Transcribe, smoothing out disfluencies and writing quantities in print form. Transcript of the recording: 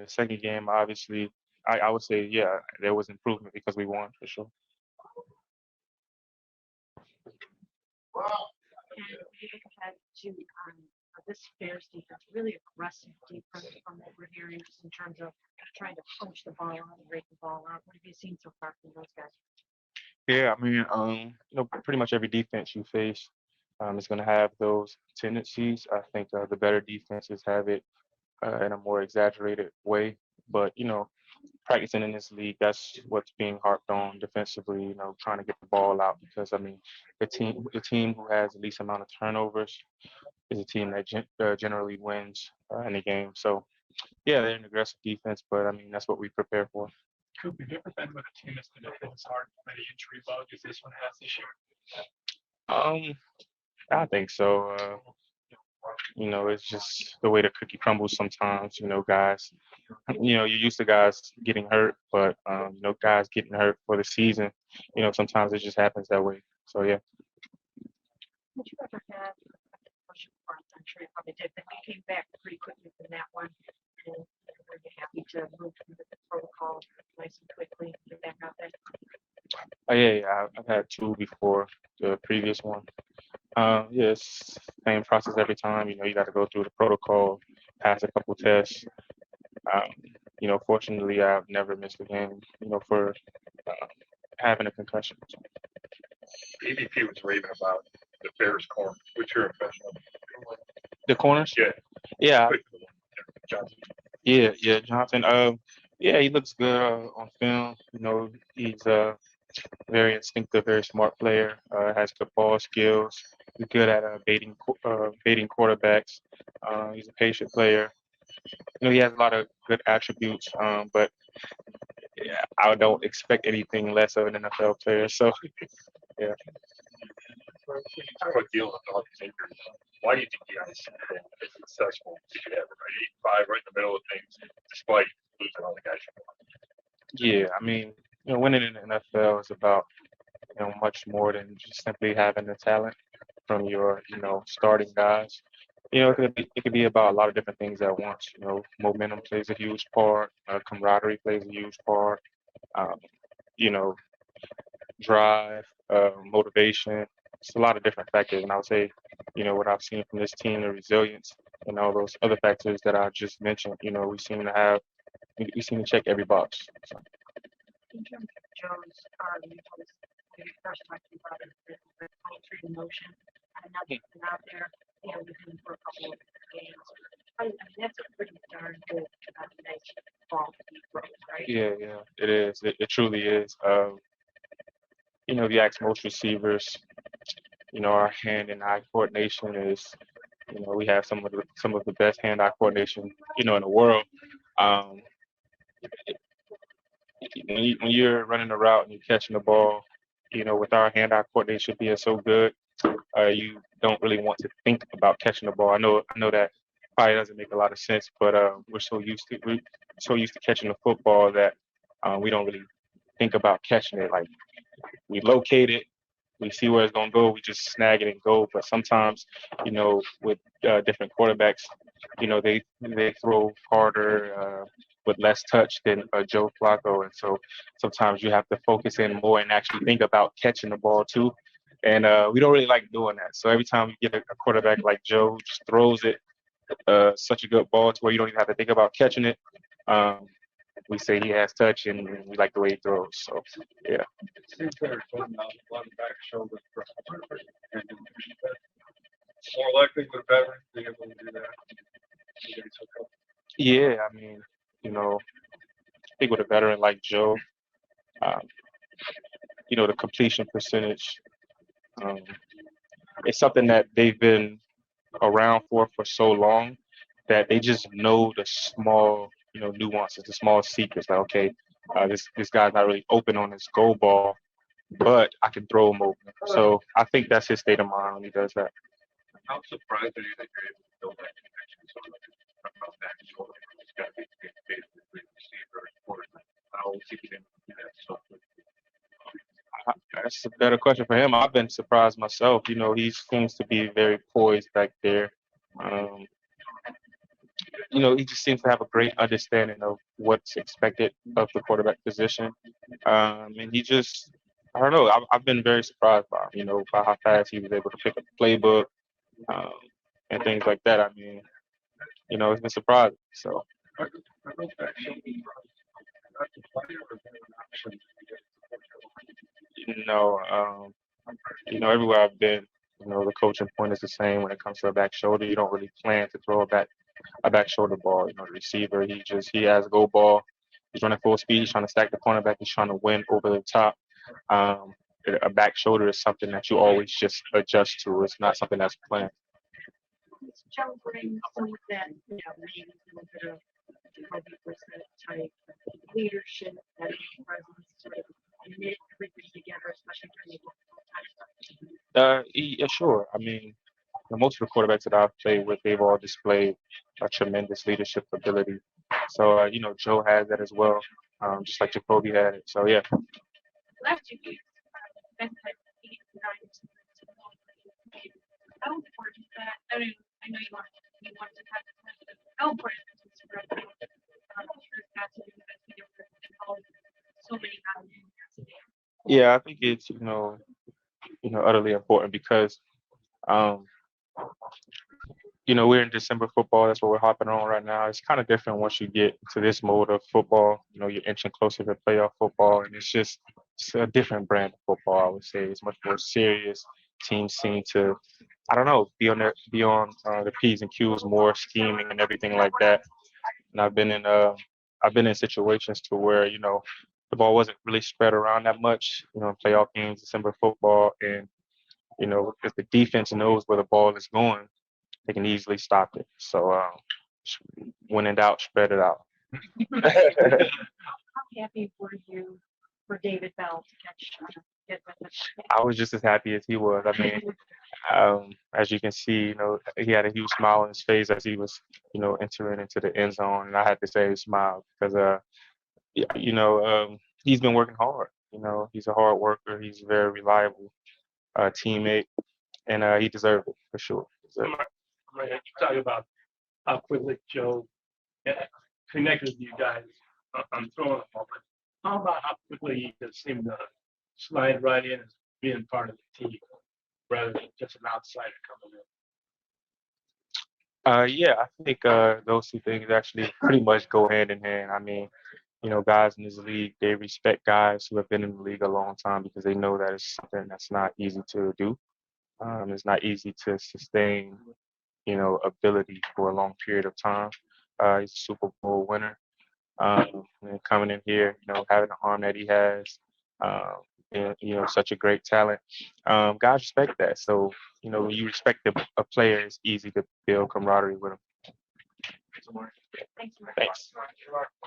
the second game, obviously, I would say, yeah, there was improvement because we won for sure. And we look ahead to this Bears defense, really aggressive defense from what we're hearing, just in terms of trying to punch the ball out and rake the ball out. What have you seen so far from those guys? Yeah, I mean, pretty much every defense you face is going to have those tendencies. I think the better defenses have it in a more exaggerated way. But practicing in this league, that's what's being harped on defensively. Trying to get the ball out because I mean, the team who has the least amount of turnovers is a team that generally wins any game. So yeah, they're an aggressive defense, but I mean that's what we prepare for. Coop, have you ever been with a team that's been hit as hard by the injury bug as this one has this year? Um, I think so. It's just the way the cookie crumbles sometimes. Guys, you're used to guys getting hurt, but guys getting hurt for the season, sometimes it just happens that way. So yeah. Did you ever have a question for? I'm sure you probably did, but you came back pretty quickly from that one. And were you happy to move through the protocol nice and quickly and get back out there? Oh yeah. I've had two before the previous one. Yes, same process every time. You got to go through the protocol, pass a couple tests. Um, fortunately, I've never missed a game. For uh, having a concussion. ADP was raving about the Bears corner. What's your impression of it? The corners? Yeah. Yeah, Johnson. yeah, Johnson. Yeah, he looks good on film. He's a very instinctive, very smart player. Has good ball skills. He's good at baiting quarterbacks. He's a patient player. He has a lot of good attributes. But yeah, I don't expect anything less of an NFL player. So yeah. Talk about dealing with all these injuries. Why do you think you guys is successful? Did you have right 8-5 right in the middle of things, despite losing all the guys you want? Yeah, I mean, winning in the NFL is about much more than just simply having the talent from your starting guys. It could be about a lot of different things at once. Momentum plays a huge part. Camaraderie plays a huge part. Um, you know, drive, motivation. It's a lot of different factors, and I would say, what I've seen from this team, the resilience, and all those other factors that I just mentioned. We seem to check every box. So. In terms of Joe's, you told us when you first talked about it, the poetry in motion. Now that you've been out there, with him for a couple of games. I mean, that's a pretty darn good, nice ball to be thrown, right? Yeah, it is. It truly is. If you ask most receivers, our hand and eye coordination is, we have some of the best hand-eye coordination, in the world. Um, when you're running a route and you're catching the ball, with our hand-eye coordination being so good, you don't really want to think about catching the ball. I know that probably doesn't make a lot of sense, but we're so used to catching the football that we don't really think about catching it. Like we locate it, we see where it's gonna go, we just snag it and go. But sometimes, with different quarterbacks, they throw harder with less touch than Joe Flacco, and so sometimes you have to focus in more and actually think about catching the ball too. And we don't really like doing that. So every time you get a quarterback like Joe who just throws it such a good ball to where you don't even have to think about catching it, um, we say he has touch and we like the way he throws. So yeah. Steve Kerr told me a lot of back shoulder press. More likely with veterans being able to do that. Yeah, I mean, I think with a veteran like Joe, um, the completion percentage, um, it's something that they've been around for so long that they just know the small, nuances, the small secrets. Like, okay, this guy's not really open on his goal ball, but I can throw him open. So I think that's his state of mind when he does that. How surprised are you that you're able to build that connection so much from back shoulder? It's got to be basically receiver and quarterback. How is he able to do that so quickly? That's a better question for him. I've been surprised myself. He seems to be very poised back there. Um, he just seems to have a great understanding of what's expected of the quarterback position. And he just, I don't know, I've been very surprised by him, by how fast he was able to pick up the playbook um, and things like that. I mean, it's been surprising. So, Are those back shoulders not the player or an option to get everywhere I've been, the coaching point is the same when it comes to a back shoulder. You don't really plan to throw a back shoulder ball. The receiver, he has a go ball. He's running full speed. He's trying to stack the cornerback. He's trying to win over the top. Um, a back shoulder is something that you always just adjust to. It's not something that's planned. Joe brings some of that, maybe a little bit of Kobe Brissett type leadership, that presence to knit everything together, especially during the time. Yeah, sure. I mean, most of the quarterbacks that I've played with, they've all displayed a tremendous leadership ability. So, Joe has that as well, just like Jacoby had it. So, yeah. Last 2 weeks, been like 8, 9. How important is that? I know you want to have it. How important is it to spread out? So many happening. Yeah, I think it's utterly important because um, we're in December football. That's what we're hopping on right now. It's kind of different once you get to this mode of football. You're inching closer to playoff football, and it's a different brand of football. I would say it's much more serious. Teams seem to, I don't know, be on the P's and Q's more, scheming and everything like that. And I've been in situations to where the ball wasn't really spread around that much. In playoff games, December football, and if the defense knows where the ball is going, they can easily stop it. So when in doubt, spread it out. How happy were you for David Bell to get with I was just as happy as he was. I mean, as you can see, he had a huge smile on his face as he was, entering into the end zone, and I had to say he smiled because, he's been working hard. He's a hard worker. He's a very reliable teammate, and he deserved it for sure. Right, you talk about how quickly Joe connected with you guys on throwing the ball, but how about how quickly he just seemed to slide right in as being part of the team rather than just an outsider coming in? Yeah, I think those two things actually pretty much go hand in hand. I mean, guys in this league, they respect guys who have been in the league a long time because they know that it's something that's not easy to do. It's not easy to sustain, ability for a long period of time. He's a Super Bowl winner. And coming in here, having the arm that he has, um, and, such a great talent. Guys respect that. So, when you respect a player, it's easy to build camaraderie with him. Thanks. Thanks.